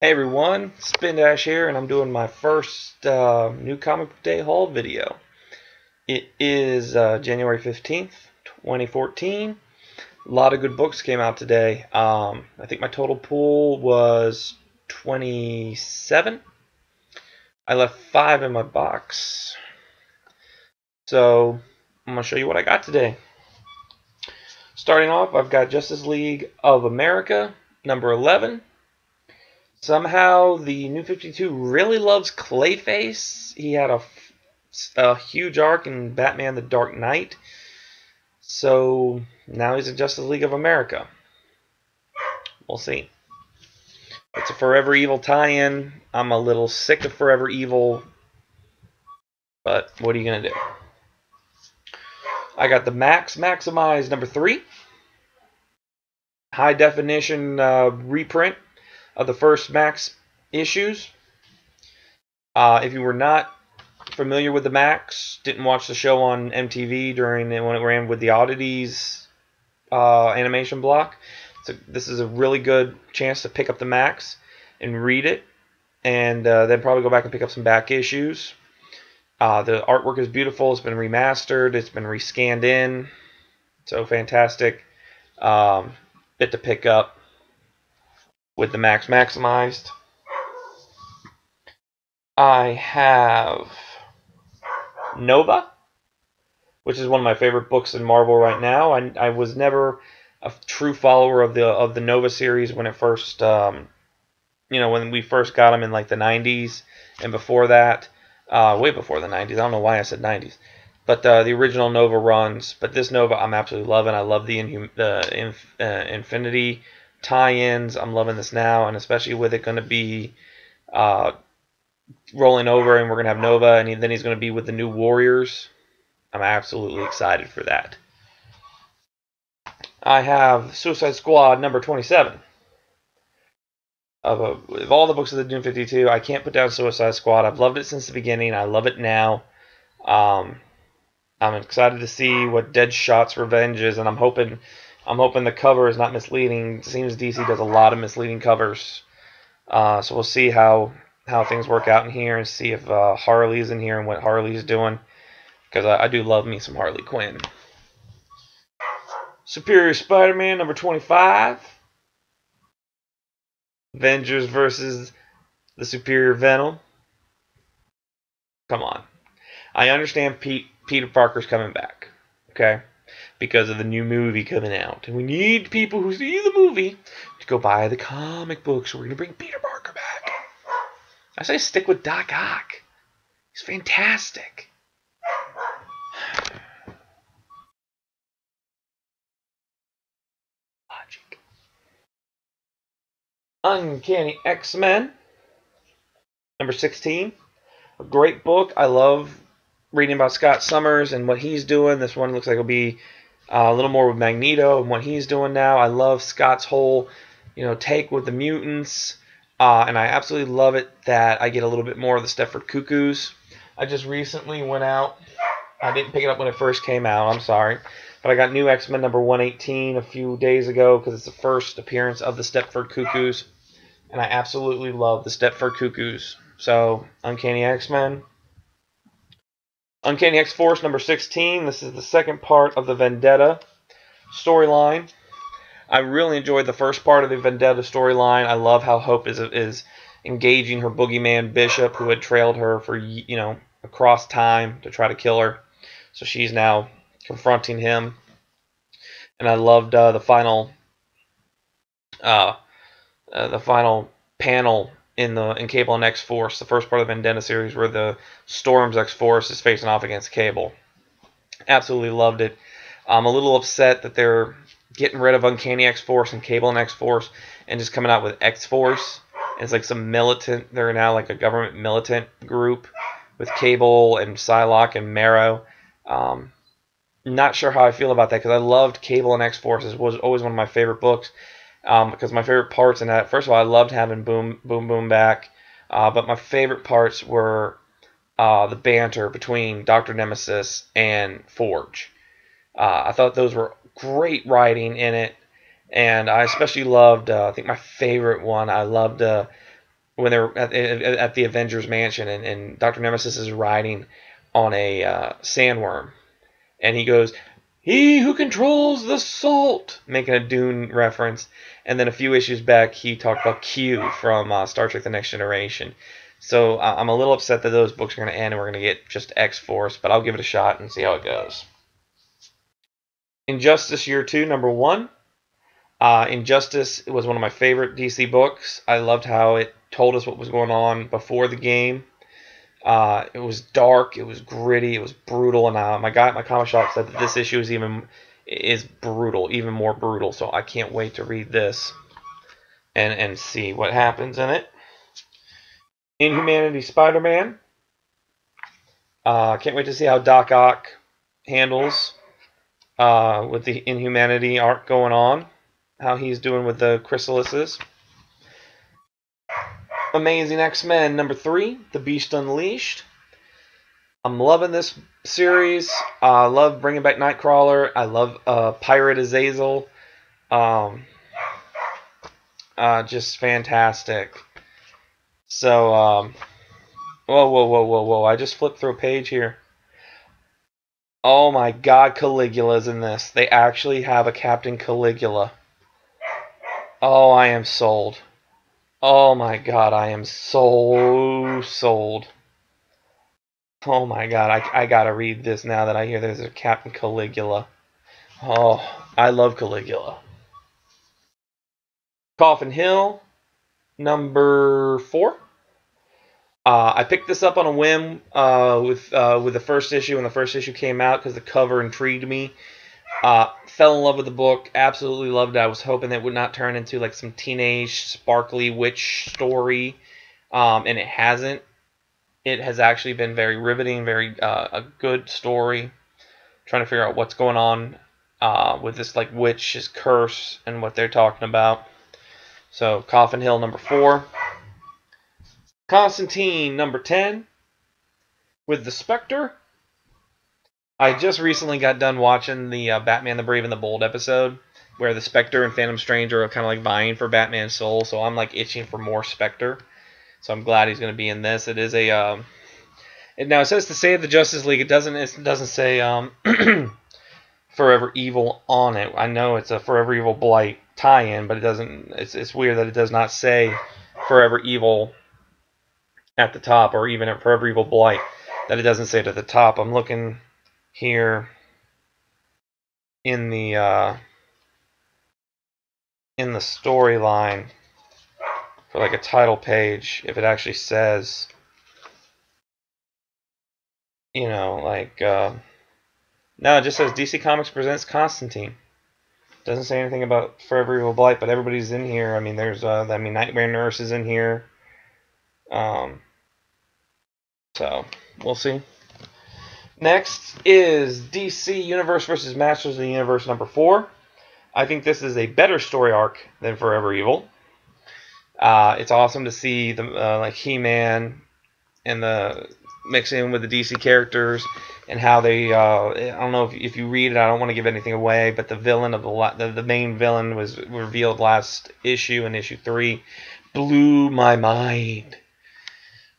Hey everyone, Spin Dash here, and I'm doing my first new comic book day haul video. It is January 15th, 2014. A lot of good books came out today. I think my total pool was 27. I left 5 in my box. So I'm going to show you what I got today. Starting off, I've got Justice League of America, number 11. Somehow, the New 52 really loves Clayface. He had a huge arc in Batman the Dark Knight. So, now he's in Justice League of America. We'll see. It's a Forever Evil tie-in. I'm a little sick of Forever Evil. But, what are you going to do? I got the Max Maximize number 3. High definition reprint of the first Max issues. If you were not familiar with the Max, didn't watch the show on MTV when it ran with the Oddities animation block, so this is a really good chance to pick up the Max and read it, and then probably go back and pick up some back issues. The artwork is beautiful. It's been remastered. It's been rescanned in. So fantastic bit to pick up with the Max Maximized. I have Nova, which is one of my favorite books in Marvel right now. I was never a true follower of the Nova series when it first, when we first got them in like the 90s and before that, way before the 90s. I don't know why I said 90s, but the original Nova runs. But this Nova, I'm absolutely loving. I love the Infinity tie-ins. I'm loving this now, and especially with it going to be rolling over, and we're going to have Nova, and then he's going to be with the New Warriors. I'm absolutely excited for that. I have Suicide Squad number 27. Of all the books of the Doom 52, I can't put down Suicide Squad. I've loved it since the beginning. I love it now. I'm excited to see what Deadshot's revenge is, and I'm hoping the cover is not misleading. It seems DC does a lot of misleading covers. So we'll see how things work out in here, and see if Harley's in here and what Harley's doing, because I do love me some Harley Quinn. Superior Spider-Man number 25. Avengers versus the Superior Venom. Come on. I understand Peter Parker's coming back, okay, because of the new movie coming out, and we need people who see the movie to go buy the comic books. So we're going to bring Peter Parker back. I say stick with Doc Ock. He's fantastic. Logic. Uncanny X-Men number 16. A great book. I love reading about Scott Summers and what he's doing. This one looks like it'll be a little more with Magneto and what he's doing now. I love Scott's whole, take with the mutants. And I absolutely love it that I get a little bit more of the Stepford Cuckoos. I just recently went out. I didn't pick it up when it first came out. I'm sorry. But I got new X-Men number 118 a few days ago because it's the first appearance of the Stepford Cuckoos. And I absolutely love the Stepford Cuckoos. So, Uncanny X-Men. Uncanny X-Force number 16. This is the second part of the Vendetta storyline. I really enjoyed the first part of the Vendetta storyline. I love how Hope is engaging her boogeyman Bishop, who had trailed her for across time to try to kill her. So she's now confronting him, and I loved the final panel in Cable and X-Force, the first part of the Vendetta series, where the Storm's X-Force is facing off against Cable. Absolutely loved it. I'm a little upset that they're getting rid of Uncanny X-Force and Cable and X-Force and just coming out with X-Force. It's like some militant. They're now like a government militant group with Cable and Psylocke and Marrow. Not sure how I feel about that, because I loved Cable and X-Force. It was always one of my favorite books. Because my favorite parts in that, first of all, I loved having Boom back. But my favorite parts were the banter between Dr. Nemesis and Forge. I thought those were great writing in it, and I especially loved, I think my favorite one, I loved when they're at the Avengers Mansion, and Dr. Nemesis is riding on a sandworm, and he goes, "He who controls the salt," making a Dune reference. And then a few issues back, he talked about Q from Star Trek: The Next Generation. So I'm a little upset that those books are going to end and we're going to get just X-Force, but I'll give it a shot and see how it goes. Injustice Year 2, number 1. Injustice was one of my favorite DC books. I loved how it told us what was going on before the game. It was dark, it was gritty, it was brutal, and my guy at my comic shop said that this issue is brutal, even more brutal. So I can't wait to read this and see what happens in it. Inhumanity Spider-Man. Can't wait to see how Doc Ock handles with the Inhumanity arc going on, how he's doing with the chrysalises. Amazing X-Men number 3, The Beast Unleashed. I'm loving this series. I love bringing back Nightcrawler. I love Pirate Azazel. Just fantastic. So, whoa. I just flipped through a page here. Oh my God, Caligula's in this. They actually have a Captain Caligula. Oh, I am sold. Oh my God, I am so sold. Oh my God, I gotta read this now that I hear there's a Captain Caligula. Oh, I love Caligula. Coffin Hill, number 4. I picked this up on a whim with the first issue when the first issue came out because the cover intrigued me. Fell in love with the book, absolutely loved it. I was hoping that it would not turn into like some teenage sparkly witch story, and it hasn't. It has actually been very riveting, very a good story. Trying to figure out what's going on with this like witch's curse and what they're talking about. So Coffin Hill number 4. Constantine number 10 with the Spectre. I just recently got done watching the Batman the Brave and the Bold episode where the Spectre and Phantom Stranger are kind of like vying for Batman's soul, so I'm like itching for more Spectre. So I'm glad he's going to be in this. It is a now it says to save the Justice League. It doesn't say Forever Evil on it. I know it's a Forever Evil Blight tie-in, but it doesn't. It's weird that it does not say Forever Evil at the top, or even at Forever Evil Blight, that it doesn't say it at the top. I'm looking here in the storyline for like a title page if it actually says, you know, like no, it just says DC Comics presents Constantine. Doesn't say anything about Forever Evil Blight, but everybody's in here. I mean, there's Nightmare Nurse is in here. So we'll see. Next is DC Universe vs. Masters of the Universe number 4. I think this is a better story arc than Forever Evil. It's awesome to see the like He-Man and the mixing with the DC characters and how they. I don't know if you read it. I don't want to give anything away, but the villain of the main villain was revealed last issue in issue 3. Blew my mind.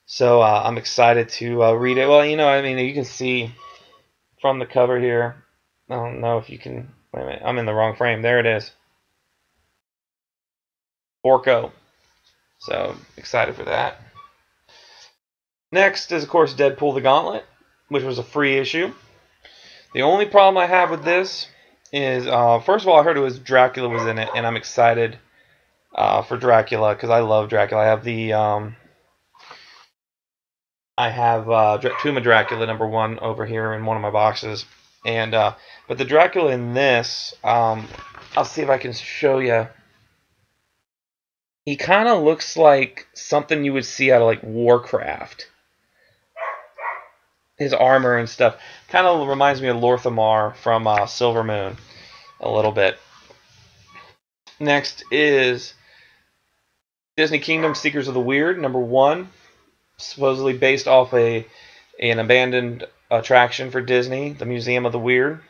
So I'm excited to read it. Well, you know, I mean, you can see from the cover here. I don't know if you can. Wait a minute, I'm in the wrong frame. There it is. Orko. So excited for that. Next is, of course, Deadpool the Gauntlet, which was a free issue. The only problem I have with this is, first of all, I heard it was Dracula was in it, and I'm excited for Dracula because I love Dracula. I have the Tomb of Dracula number 1 over here in one of my boxes, and but the Dracula in this, I'll see if I can show you. He kind of looks like something you would see out of like Warcraft. His armor and stuff kind of reminds me of Lorthamar from Silver Moon a little bit. Next is Disney Kingdom Seekers of the Weird number 1. Supposedly based off an abandoned attraction for Disney, the Museum of the Weird.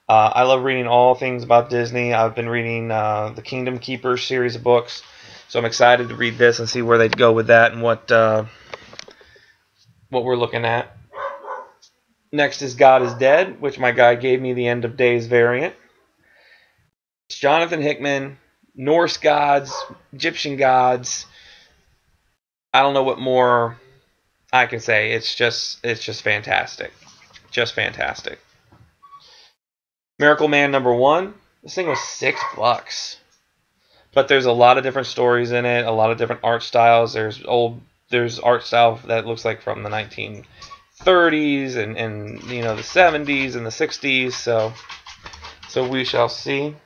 I love reading all things about Disney. I've been reading the Kingdom Keepers series of books, So I'm excited to read this and see where they go with that and what we're looking at. Next is God is Dead, which my guy gave me the End of Days variant. It's Jonathan Hickman, Norse gods, Egyptian gods. I don't know what more I can say. It's just fantastic. Just fantastic. Miracle Man #1. This thing was $6. But there's a lot of different stories in it, a lot of different art styles. There's art style that looks like from the 1930s and the 70s and the 60s. So we shall see.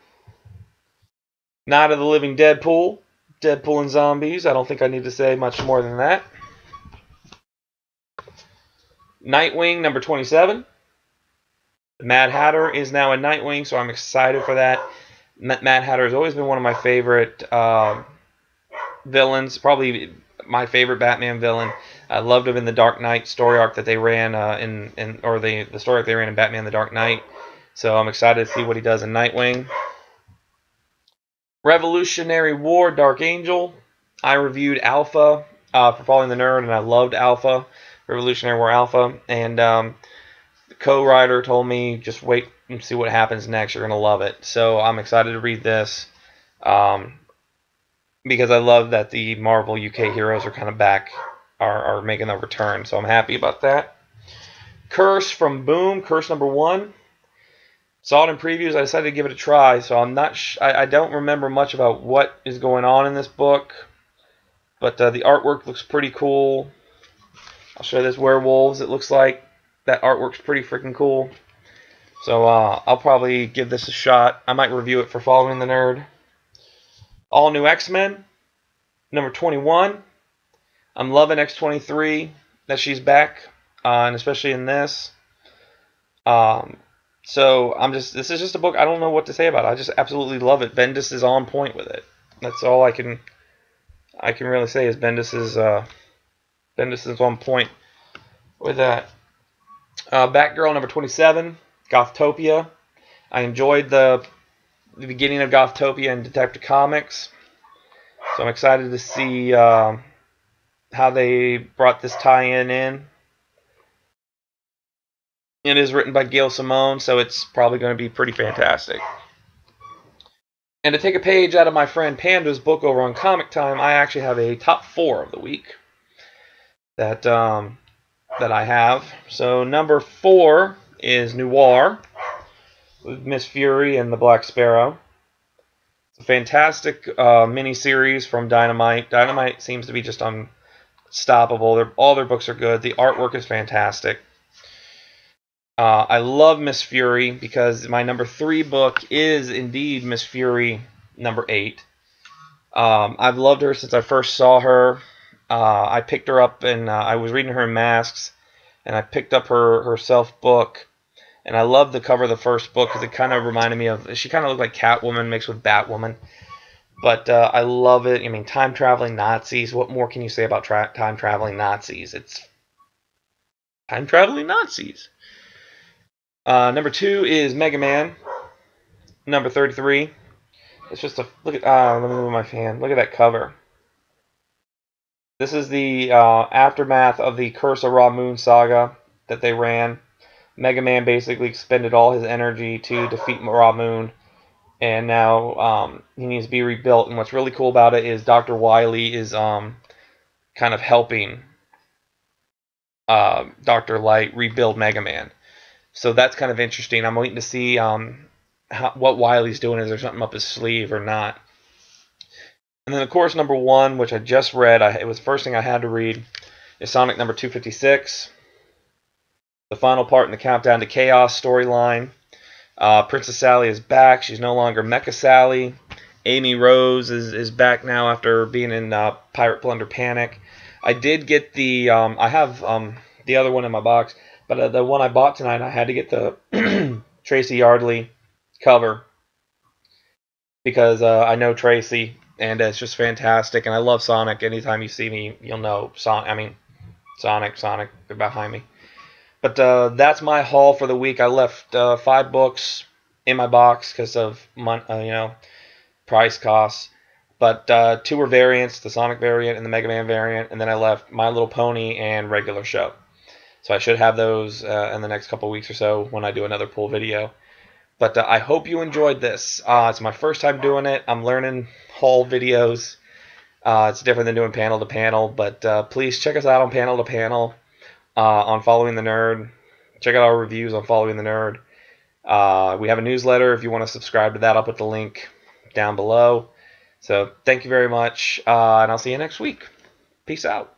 Night of the Living Deadpool. Deadpool and zombies. I don't think I need to say much more than that. Nightwing #27. The Mad Hatter is now in Nightwing, so I'm excited for that. Mad Hatter has always been one of my favorite villains, probably my favorite Batman villain. I loved him in the Dark Knight story arc that they ran the story arc they ran in Batman the Dark Knight. So I'm excited to see what he does in Nightwing. Revolutionary War Dark Angel. I reviewed Alpha for Following the Nerd, and I loved Alpha, Revolutionary War Alpha. And the co-writer told me, just wait and see what happens next. You're going to love it. So I'm excited to read this because I love that the Marvel UK heroes are kind of back, are making a return. So I'm happy about that. Curse from Boom, Curse #1. Saw it in previews. I decided to give it a try. So I'm not. I don't remember much about what is going on in this book, but the artwork looks pretty cool. I'll show you this werewolves. It looks like that artwork's pretty freaking cool. So I'll probably give this a shot. I might review it for Following the Nerd. All New X-Men, #21. I'm loving X-23 that she's back, and especially in this. So this is just a book I don't know what to say about it. I just absolutely love it. Bendis is on point with it. That's all I can really say is Bendis is on point with that. Batgirl #27, Gothtopia. I enjoyed the beginning of Gothtopia in Detective Comics, so I'm excited to see how they brought this tie-in in. It is written by Gail Simone, so it's probably going to be pretty fantastic. And to take a page out of my friend Panda's book over on Comic Time, I actually have a top 4 of the week that I have. So #4 is Noir with Miss Fury and the Black Sparrow. It's a fantastic mini-series from Dynamite. Dynamite seems to be just unstoppable. All their books are good. The artwork is fantastic. I love Miss Fury because my #3 book is indeed Miss Fury #8. I've loved her since I first saw her. I picked her up and I was reading her in Masks, and I picked up her self book, and I loved the cover of the first book because it kind of reminded me of, she kind of looked like Catwoman mixed with Batwoman. But I love it. I mean, time-traveling Nazis. What more can you say about time-traveling Nazis? It's time-traveling Nazis. #2 is Mega Man, #33. It's just a look at. Let me move my fan. Look at that cover. This is the aftermath of the Curse of Ra Moon saga that they ran. Mega Man basically expended all his energy to defeat Ra Moon, and now he needs to be rebuilt. And what's really cool about it is Dr. Wily is kind of helping Dr. Light rebuild Mega Man. So that's kind of interesting. I'm waiting to see what Wily's doing. Is there something up his sleeve or not? And then, of course, #1, which I just read, it was the first thing I had to read, is Sonic #256. The final part in the Countdown to Chaos storyline. Princess Sally is back. She's no longer Mecha Sally. Amy Rose is back now after being in Pirate Plunder Panic. I did get the... I have the other one in my box. But the one I bought tonight, I had to get the Tracy Yardley cover because I know Tracy, and it's just fantastic. And I love Sonic. Anytime you see me, you'll know Sonic. Sonic, they're behind me. But that's my haul for the week. I left 5 books in my box because of price costs. But two were variants, the Sonic variant and the Mega Man variant, and then I left My Little Pony and regular show. So I should have those in the next couple weeks or so when I do another pull video. But I hope you enjoyed this. It's my first time doing it. I'm learning haul videos. It's different than doing panel to panel, but please check us out on panel to panel on Following the Nerd. Check out our reviews on Following the Nerd. We have a newsletter. If you want to subscribe to that, I'll put the link down below. So thank you very much, and I'll see you next week. Peace out.